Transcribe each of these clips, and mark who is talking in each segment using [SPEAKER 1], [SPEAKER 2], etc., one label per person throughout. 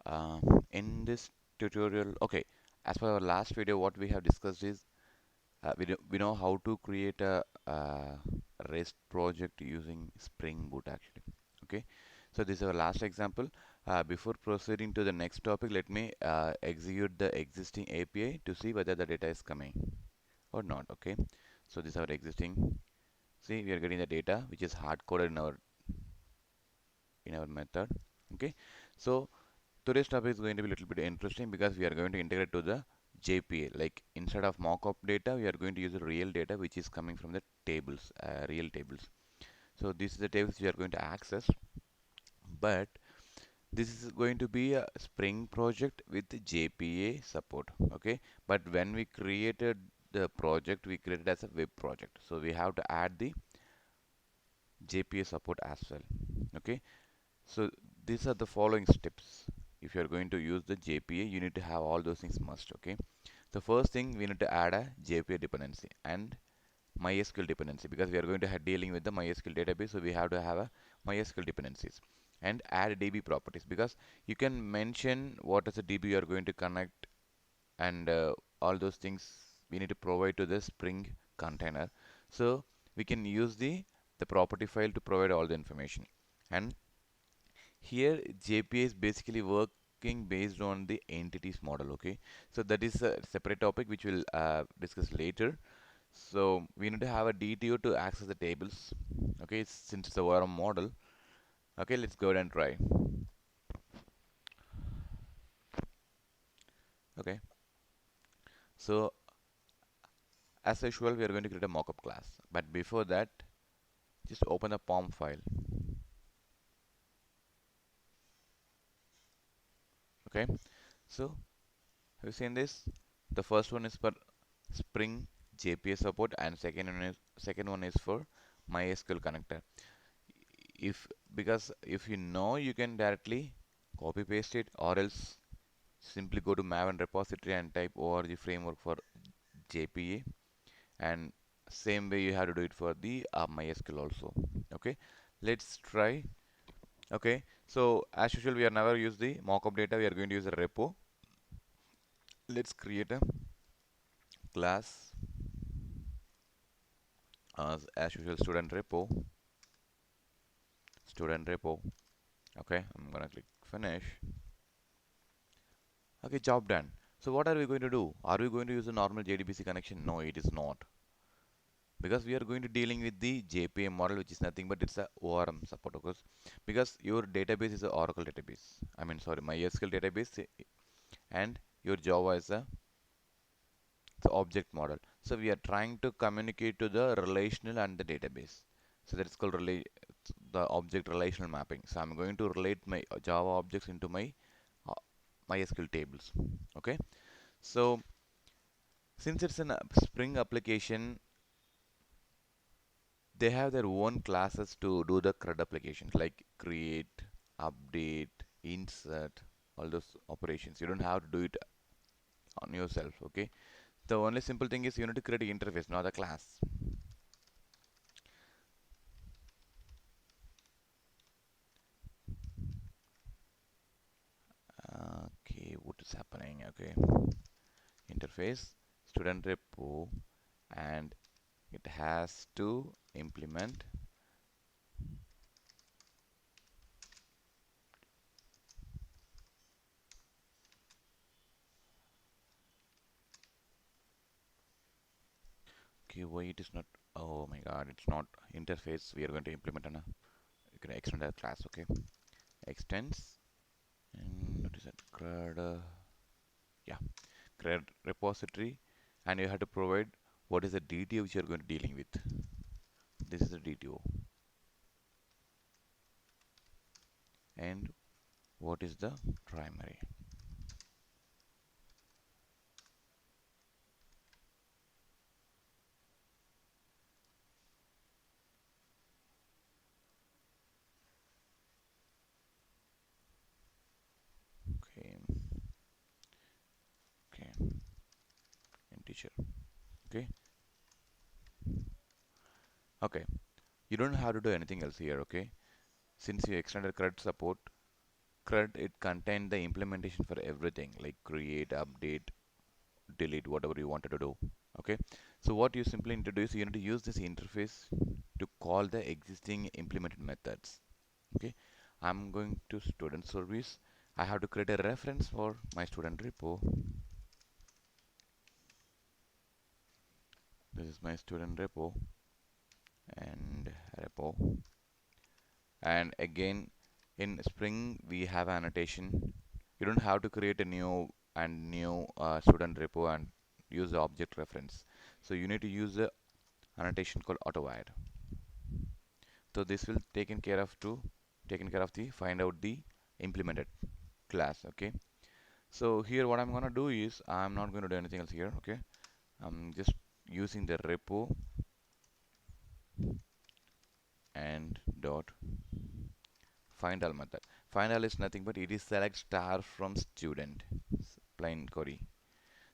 [SPEAKER 1] Uh, in this tutorial, okay, as per our last video, what we have discussed is we know how to create a REST project using Spring Boot actually. Okay, so this is our last example. Before proceeding to the next topic, let me execute the existing API to see whether the data is coming or not. Okay, so this is our existing. See, we are getting the data which is hard coded in our method. Okay, so today's topic is going to be a little bit interesting because we are going to integrate to the JPA. Like instead of mock-up data, we are going to use the real data which is coming from the tables, real tables. So this is the tables we are going to access, but this is going to be a Spring project with JPA support. Okay, but when we created the project, we created as a web project. So we have to add the JPA support as well. Okay, so these are the following steps. If you are going to use the JPA, you need to have all those things must. Okay. The first thing we need to add a JPA dependency and MySQL dependency because we are going to have dealing with the MySQL database, so we have to have a MySQL dependencies and add DB properties because you can mention what is the DB you are going to connect and all those things we need to provide to the Spring container. So we can use the property file to provide all the information. And here JPA is basically working based on the entities model. Okay, so that is a separate topic which we'll discuss later. So we need to have a DTO to access the tables. Okay, since it's a ORM model. Okay, let's go ahead and try. Okay, so as usual, we are going to create a mockup class. But before that, just open the POM file. Okay, so have you seen this? The first one is for Spring JPA support, and second one is for MySQL connector. If because if you know, you can directly copy paste it, or else simply go to Maven repository and type org framework for JPA, and same way you have to do it for the MySQL also. Okay, let's try. Okay, so as usual, we are never use the mockup data. We are going to use a repo. Let's create a class as usual student repo. Okay, I'm gonna click finish. Okay, job done. So what are we going to do? Are we going to use a normal JDBC connection? No, it is not. Because we are going to dealing with the JPA model, which is nothing but it's a ORM support. Of course, because your database is a Oracle database. I mean, sorry, MySQL database, and your Java is a the object model. So we are trying to communicate to the relational and the database. So that's called the object relational mapping. So I'm going to relate my Java objects into my uh, MySQL tables. Okay. So since it's a Spring application, they have their own classes to do the CRUD applications like create, update, insert, all those operations. You don't have to do it on yourself. Okay. The only simple thing is you need to create an interface, not a class. Okay, what is happening? Okay, interface, student repo, and it has to implement. Okay, why it is not? Oh my God, it's not interface. We are going to implement an you can extend that class. Okay, extends and what is that? CRUD, yeah, CRUD repository, and you have to provide what is the DTO which you are going to dealing with. This is the DTO, and what is the primary. Okay, okay, integer. Okay, okay. You don't have to do anything else here. Okay, since you extended CRUD support, CRUD, it contained the implementation for everything like create, update, delete, whatever you wanted to do. Okay, so what you simply need to do is you need to use this interface to call the existing implemented methods. Okay, I'm going to student service. I have to create a reference for my student repo. This is my student repo and repo. And again, in Spring we have annotation. You don't have to create a new student repo and use the object reference. So you need to use the annotation called AutoAdd. So this will taken care of the find out the implemented class. Okay. So here what I'm gonna do is I'm not going to do anything else here. Okay. I'm just using the repo and dot find all method. Find all is nothing but it is select star from student. Plain query.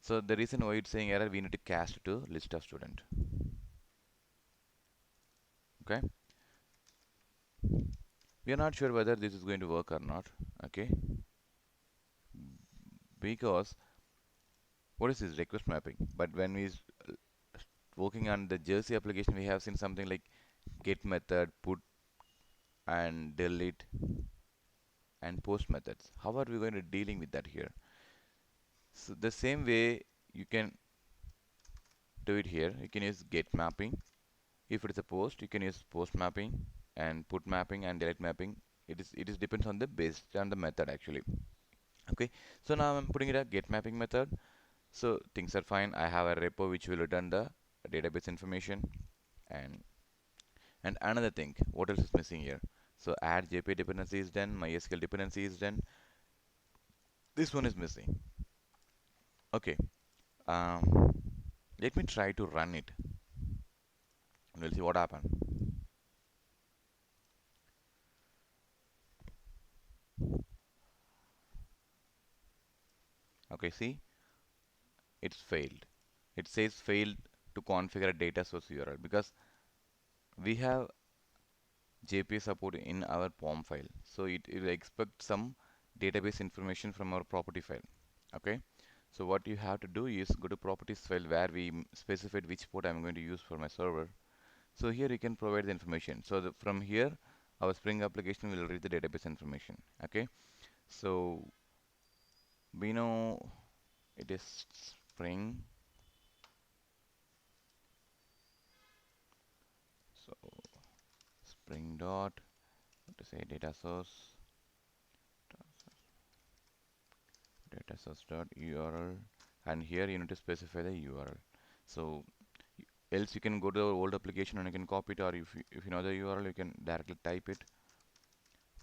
[SPEAKER 1] So the reason why it's saying error, we need to cast to list of student. Okay. We are not sure whether this is going to work or not. Okay. Because what is this request mapping? But when we working on the Jersey application, we have seen something like get method, put and delete and post methods. How are we going to dealing with that here? So the same way you can do it here. You can use get mapping. If it is a post, you can use post mapping and put mapping and delete mapping. It is depends on the based on the method actually. Okay. So now I'm putting it a get mapping method. So things are fine. I have a repo which will return the database information and another thing, what else is missing here? So add JPA dependency is done, MySQL dependency is done. This one is missing. Okay. Um, Let me try to run it and we'll see what happens. Okay, see, it's failed. It says failed to configure a data source URL because we have JPA support in our POM file. So it will expect some database information from our property file. Okay. So what you have to do is go to properties file where we specified which port I'm going to use for my server. So here you can provide the information. So from here, our Spring application will read the database information. Okay. So we know it is Spring. So Spring dot to say data source dot URL, and here you need to specify the URL. So else you can go to the old application and you can copy it, or if you know the URL, you can directly type it.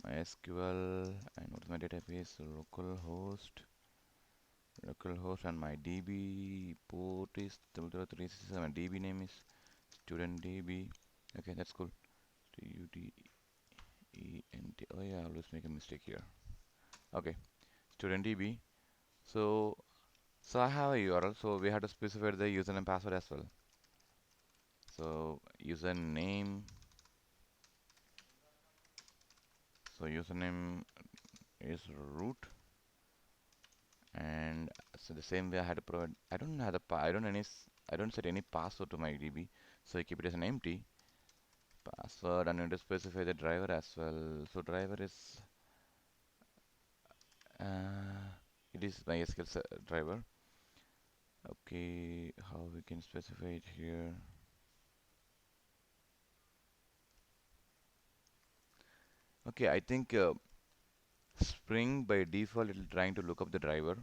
[SPEAKER 1] MySQL and what is my database? Localhost and my DB port is 367. DB name is student DB. Okay, that's cool. Student. Oh yeah, I always make a mistake here. Okay, student DB. So I have a URL. So we have to specify the username password as well. So username. So username is root, and so the same way I had to provide. I don't have the I don't set any password to my DB, so I keep it as an empty password, and I need to specify the driver as well. So driver is it is my SQL driver. Okay, how we can specify it here? Okay, I think Spring by default it will trying to look up the driver.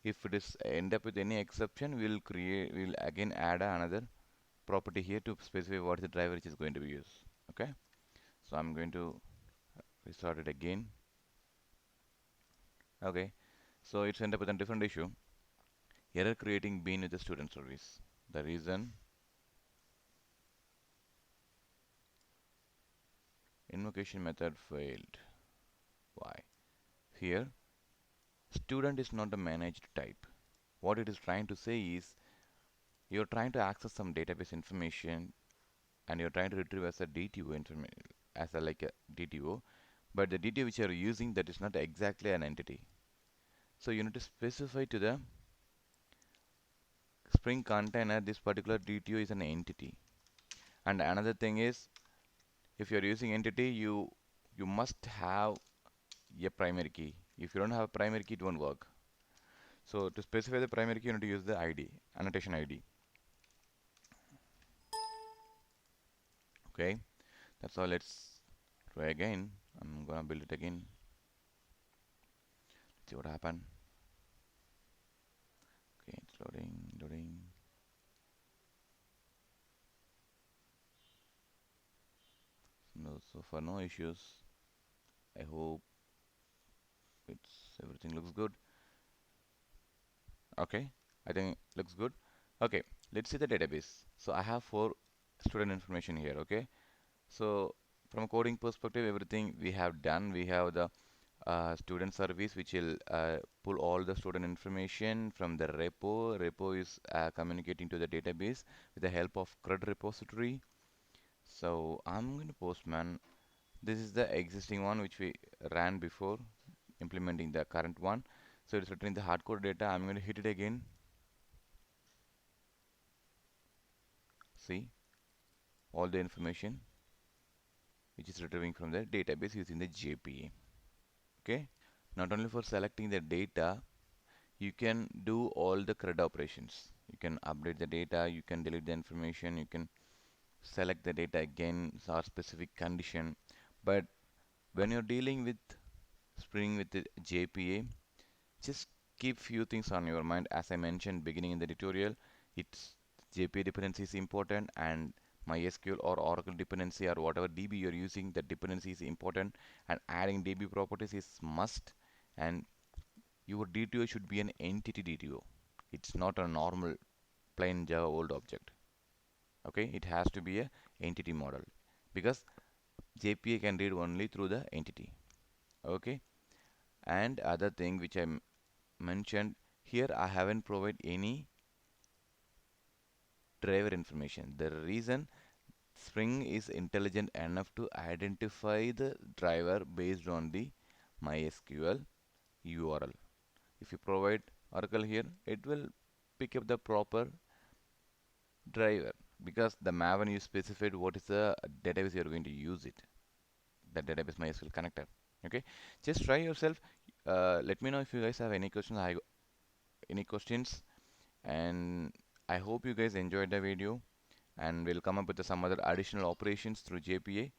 [SPEAKER 1] If it is end up with any exception, we'll again add another property here to specify what is the driver which is going to be used. Okay, so I'm going to restart it again. Okay, so it's end up with a different issue. Error creating bean with the student service. The reason invocation method failed. Why? Here, student is not a managed type. What it is trying to say is you're trying to access some database information and you're trying to retrieve as a DTO information as a like a DTO, but the DTO which you are using, that is not exactly an entity. So you need to specify to the Spring container this particular DTO is an entity. And another thing is, if you are using entity, you must have a primary key. If you don't have a primary key, it won't work. So to specify the primary key, you need to use the ID, annotation ID. Okay, that's all. Let's try again. I'm gonna build it again. See what happened. Okay, it's loading. No, so far no issues. I hope everything looks good. Okay, I think looks good. Okay, let's see the database. So I have four student information here. Okay, so from a coding perspective, everything we have done. We have the student service which will pull all the student information from the repo. Repo is communicating to the database with the help of CRUD repository. So I'm going to Postman. This is the existing one which we ran before implementing the current one. So it's returning the hardcore data. I'm going to hit it again. See all the information which is retrieving from the database using the JPA. Okay. Not only for selecting the data, you can do all the CRUD operations. You can update the data, you can delete the information, you can select the data again for specific condition. But when you're dealing with Spring with the JPA, just keep few things on your mind. As I mentioned beginning in the tutorial, it's JPA dependency is important, and MySQL or Oracle dependency or whatever DB you're using, the dependency is important, and adding DB properties is must. And your DTO should be an entity DTO. It's not a normal plain Java old object. Okay, it has to be a entity model because JPA can read only through the entity. Okay, and other thing which I mentioned here, I haven't provided any driver information. The reason Spring is intelligent enough to identify the driver based on the MySQL URL. If you provide Oracle here, it will pick up the proper driver because the Maven you specified what is the database you are going to use it. The database MySQL connector. Okay, just try yourself. Let me know if you guys have any questions. Any questions, and I hope you guys enjoyed the video. And we'll come up with some other additional operations through JPA.